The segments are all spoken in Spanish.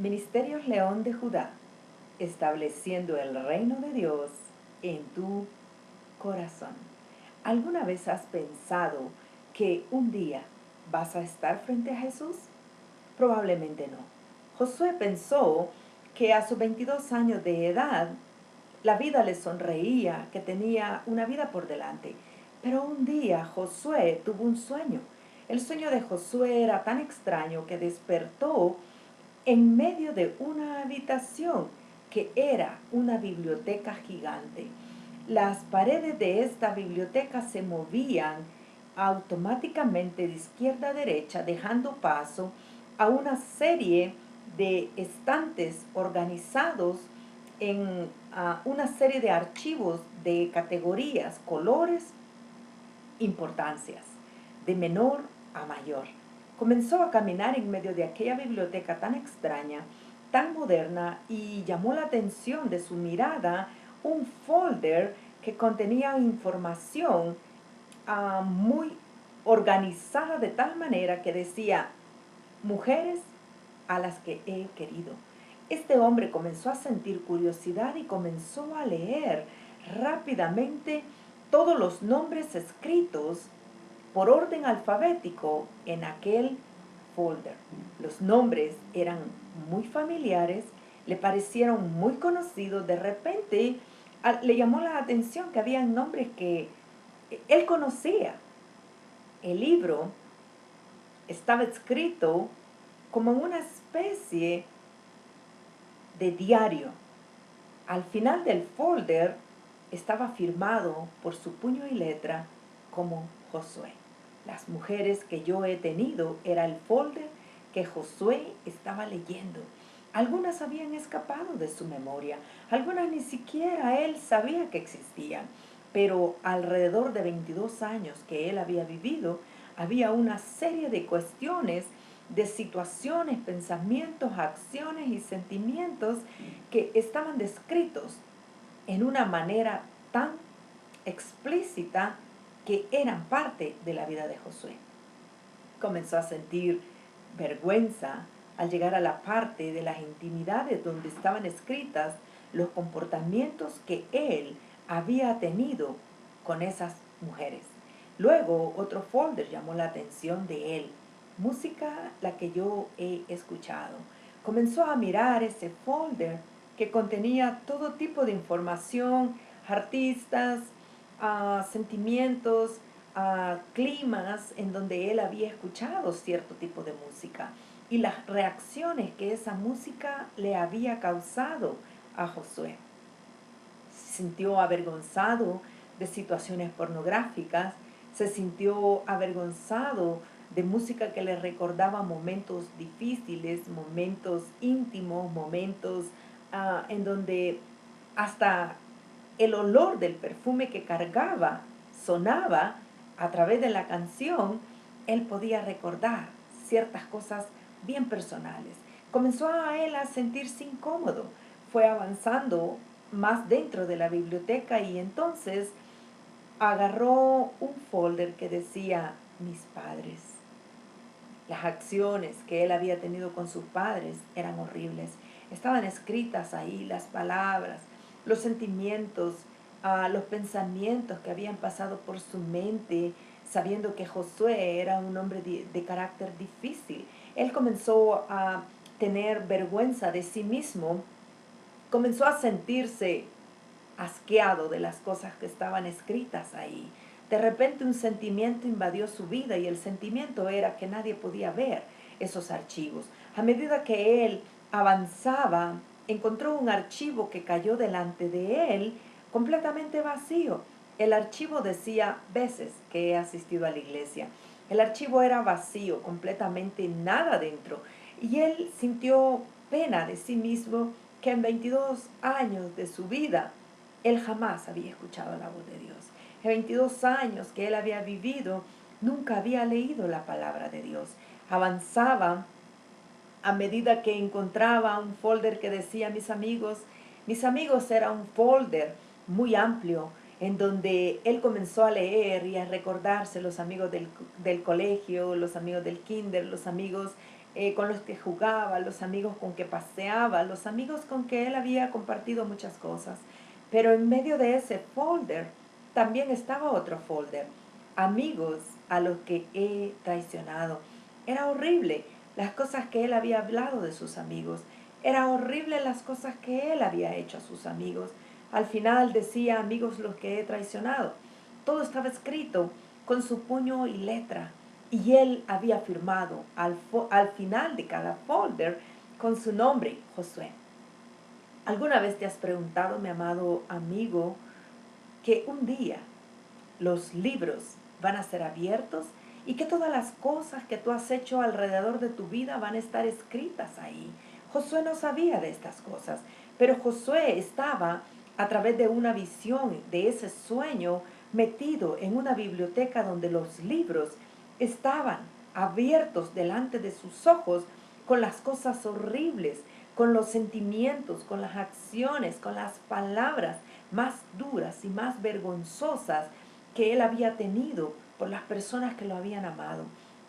Ministerios León de Judá, estableciendo el reino de Dios en tu corazón. ¿Alguna vez has pensado que un día vas a estar frente a Jesús? Probablemente no. Josué pensó que a sus 22 años de edad la vida le sonreía, que tenía una vida por delante. Pero un día Josué tuvo un sueño. El sueño de Josué era tan extraño que despertó en medio de una habitación que era una biblioteca gigante. Las paredes de esta biblioteca se movían automáticamente de izquierda a derecha, dejando paso a una serie de estantes organizados en una serie de archivos de categorías, colores, importancias, de menor a mayor. Comenzó a caminar en medio de aquella biblioteca tan extraña, tan moderna, y llamó la atención de su mirada un folder que contenía información muy organizada de tal manera que decía: mujeres a las que he querido. Este hombre comenzó a sentir curiosidad y comenzó a leer rápidamente todos los nombres escritos por orden alfabético en aquel folder. Los nombres eran muy familiares, le parecieron muy conocidos. De repente le llamó la atención que habían nombres que él conocía. El libro estaba escrito como en una especie de diario. Al final del folder estaba firmado por su puño y letra como Josué. Las mujeres que yo he tenido era el folder que Josué estaba leyendo. Algunas habían escapado de su memoria, algunas ni siquiera él sabía que existían, pero alrededor de 22 años que él había vivido, había una serie de cuestiones, de situaciones, pensamientos, acciones y sentimientos que estaban descritos en una manera tan explícita que eran parte de la vida de Josué. Comenzó a sentir vergüenza al llegar a la parte de las intimidades donde estaban escritas los comportamientos que él había tenido con esas mujeres. Luego otro folder llamó la atención de él: música la que yo he escuchado. Comenzó a mirar ese folder que contenía todo tipo de información, artistas, sentimientos, climas en donde él había escuchado cierto tipo de música y las reacciones que esa música le había causado a Josué. Se sintió avergonzado de situaciones pornográficas, se sintió avergonzado de música que le recordaba momentos difíciles, momentos íntimos, momentos en donde hasta el olor del perfume que cargaba sonaba a través de la canción. Él podía recordar ciertas cosas bien personales. Comenzó a él a sentirse incómodo, fue avanzando más dentro de la biblioteca y entonces agarró un folder que decía: mis padres. Las acciones que él había tenido con sus padres eran horribles. Estaban escritas ahí las palabras, los sentimientos, los pensamientos que habían pasado por su mente, sabiendo que Josué era un hombre de carácter difícil. Él comenzó a tener vergüenza de sí mismo, comenzó a sentirse asqueado de las cosas que estaban escritas ahí. De repente un sentimiento invadió su vida y el sentimiento era que nadie podía ver esos archivos. A medida que él avanzaba, encontró un archivo que cayó delante de él completamente vacío. El archivo decía: veces que he asistido a la iglesia. El archivo era vacío, completamente nada dentro. Y él sintió pena de sí mismo, que en 22 años de su vida él jamás había escuchado la voz de Dios. En 22 años que él había vivido, nunca había leído la palabra de Dios. Avanzaba a medida que encontraba un folder que decía mis amigos. Mis amigos era un folder muy amplio en donde él comenzó a leer y a recordarse los amigos del colegio, los amigos del kinder, los amigos con los que jugaba, los amigos con que paseaba, los amigos con que él había compartido muchas cosas. Pero en medio de ese folder también estaba otro folder, amigos a los que he traicionado. Era horrible las cosas que él había hablado de sus amigos. Era horrible las cosas que él había hecho a sus amigos. Al final decía, amigos los que he traicionado. Todo estaba escrito con su puño y letra. Y él había firmado al final de cada folder con su nombre, Josué. ¿Alguna vez te has preguntado, mi amado amigo, que un día los libros van a ser abiertos y que todas las cosas que tú has hecho alrededor de tu vida van a estar escritas ahí? Josué no sabía de estas cosas, pero Josué estaba a través de una visión, de ese sueño, metido en una biblioteca donde los libros estaban abiertos delante de sus ojos con las cosas horribles, con los sentimientos, con las acciones, con las palabras más duras y más vergonzosas que él había tenido por las personas que lo habían amado.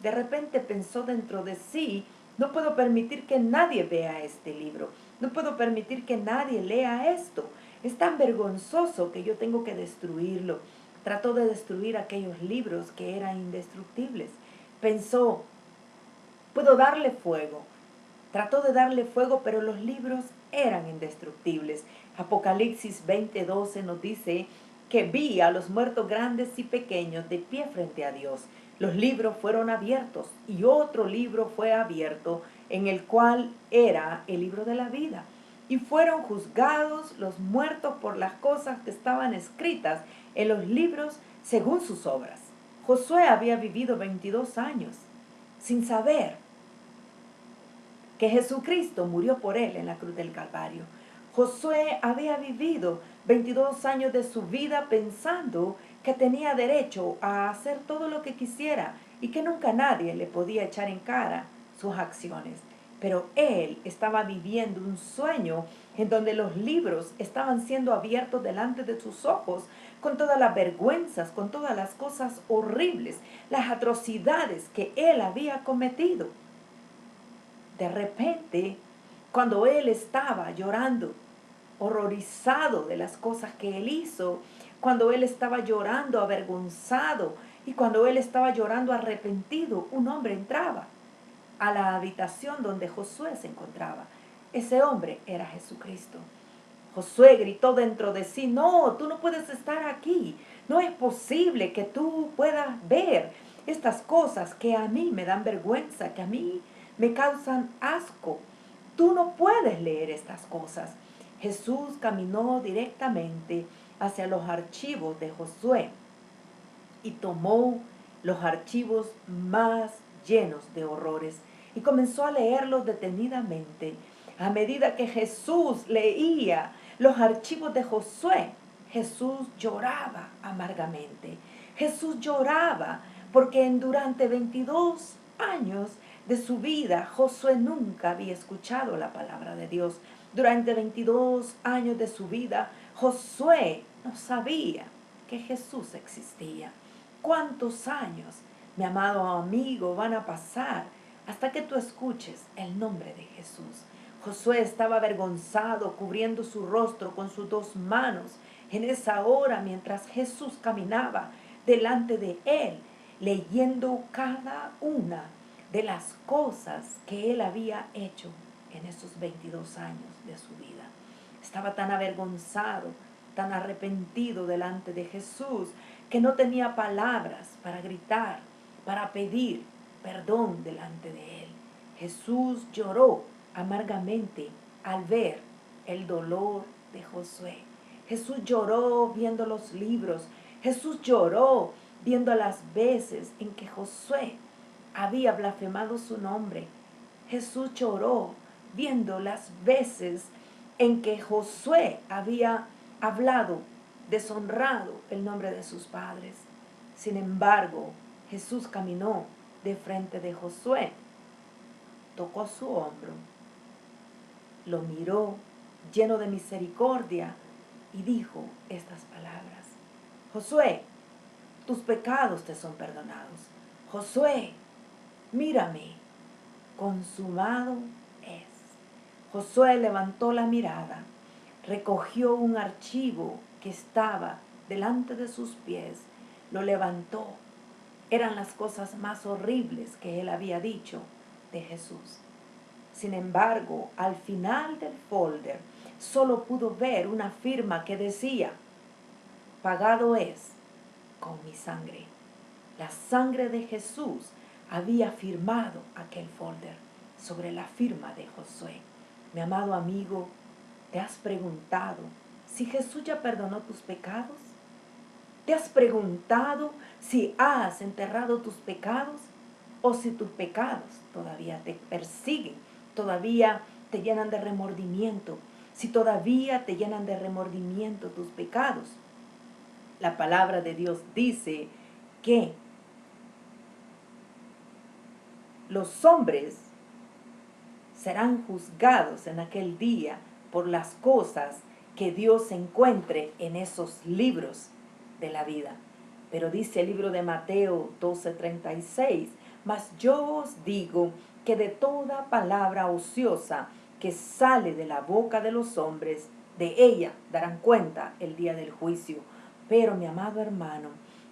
De repente pensó dentro de sí, no puedo permitir que nadie vea este libro, no puedo permitir que nadie lea esto. Es tan vergonzoso que yo tengo que destruirlo. Trató de destruir aquellos libros que eran indestructibles. Pensó, puedo darle fuego. Trató de darle fuego, pero los libros eran indestructibles. Apocalipsis 20:12 nos dice que vi a los muertos grandes y pequeños de pie frente a Dios. Los libros fueron abiertos y otro libro fue abierto, en el cual era el libro de la vida. Y fueron juzgados los muertos por las cosas que estaban escritas en los libros según sus obras. Josué había vivido 22 años sin saber que Jesucristo murió por él en la cruz del Calvario. Josué había vivido 22 años de su vida pensando que tenía derecho a hacer todo lo que quisiera y que nunca nadie le podía echar en cara sus acciones. Pero él estaba viviendo un sueño en donde los libros estaban siendo abiertos delante de sus ojos con todas las vergüenzas, con todas las cosas horribles, las atrocidades que él había cometido. De repente, cuando él estaba llorando, horrorizado de las cosas que él hizo, cuando él estaba llorando avergonzado y cuando él estaba llorando arrepentido, un hombre entraba a la habitación donde Josué se encontraba. Ese hombre era Jesucristo. Josué gritó dentro de sí, no, tú no puedes estar aquí. No es posible que tú puedas ver estas cosas que a mí me dan vergüenza, que a mí me causan asco. Tú no puedes leer estas cosas. Jesús caminó directamente hacia los archivos de Josué y tomó los archivos más llenos de horrores y comenzó a leerlos detenidamente. A medida que Jesús leía los archivos de Josué, Jesús lloraba amargamente. Jesús lloraba porque durante 22 años de su vida Josué nunca había escuchado la palabra de Dios. Durante 22 años de su vida Josué no sabía que Jesús existía. ¿Cuántos años, mi amado amigo, van a pasar hasta que tú escuches el nombre de Jesús? Josué estaba avergonzado, cubriendo su rostro con sus dos manos en esa hora mientras Jesús caminaba delante de él, leyendo cada una de las cosas que él había hecho en esos 22 años de su vida. Estaba tan avergonzado, tan arrepentido delante de Jesús, que no tenía palabras para gritar, para pedir perdón delante de él. Jesús lloró amargamente al ver el dolor de Josué. Jesús lloró viendo los libros. Jesús lloró viendo las veces en que Josué había blasfemado su nombre. Jesús lloró viendo las veces en que Josué había hablado, deshonrado el nombre de sus padres. Sin embargo, Jesús caminó de frente de Josué, tocó su hombro, lo miró lleno de misericordia y dijo estas palabras: Josué, tus pecados te son perdonados. Josué, mírame consumado es. Josué levantó la mirada, recogió un archivo que estaba delante de sus pies, lo levantó. Eran las cosas más horribles que él había dicho de Jesús. Sin embargo, al final del folder, solo pudo ver una firma que decía, pagado es con mi sangre. La sangre de Jesús había firmado aquel folder sobre la firma de Josué. Mi amado amigo, ¿te has preguntado si Jesús ya perdonó tus pecados? ¿Te has preguntado si has enterrado tus pecados o si tus pecados todavía te persiguen, todavía te llenan de remordimiento? Si todavía te llenan de remordimiento tus pecados. La palabra de Dios dice que los hombres serán juzgados en aquel día por las cosas que Dios encuentre en esos libros de la vida. Pero dice el libro de Mateo 12:36, mas yo os digo que de toda palabra ociosa que sale de la boca de los hombres, de ella darán cuenta el día del juicio. Pero mi amado hermano,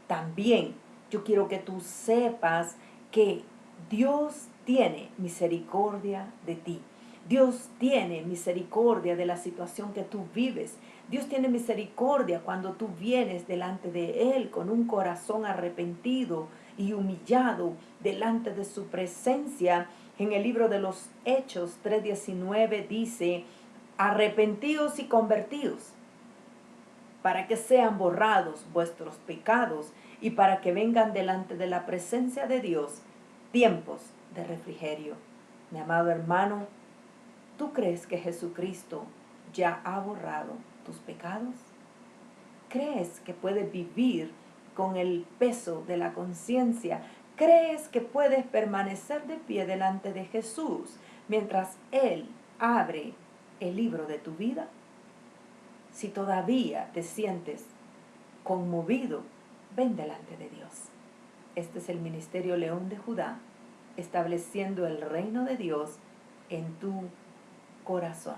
también yo quiero que tú sepas que Dios tiene misericordia de ti. Dios tiene misericordia de la situación que tú vives. Dios tiene misericordia cuando tú vienes delante de Él con un corazón arrepentido y humillado delante de su presencia. En el libro de los Hechos 3:19 dice, arrepentíos y convertíos para que sean borrados vuestros pecados y para que vengan delante de la presencia de Dios tiempos de refrigerio. Mi amado hermano, ¿tú crees que Jesucristo ya ha borrado tus pecados? ¿Crees que puedes vivir con el peso de la conciencia? ¿Crees que puedes permanecer de pie delante de Jesús mientras Él abre el libro de tu vida? Si todavía te sientes conmovido, ven delante de Dios. Este es el Ministerio León de Judá, estableciendo el reino de Dios en tu corazón.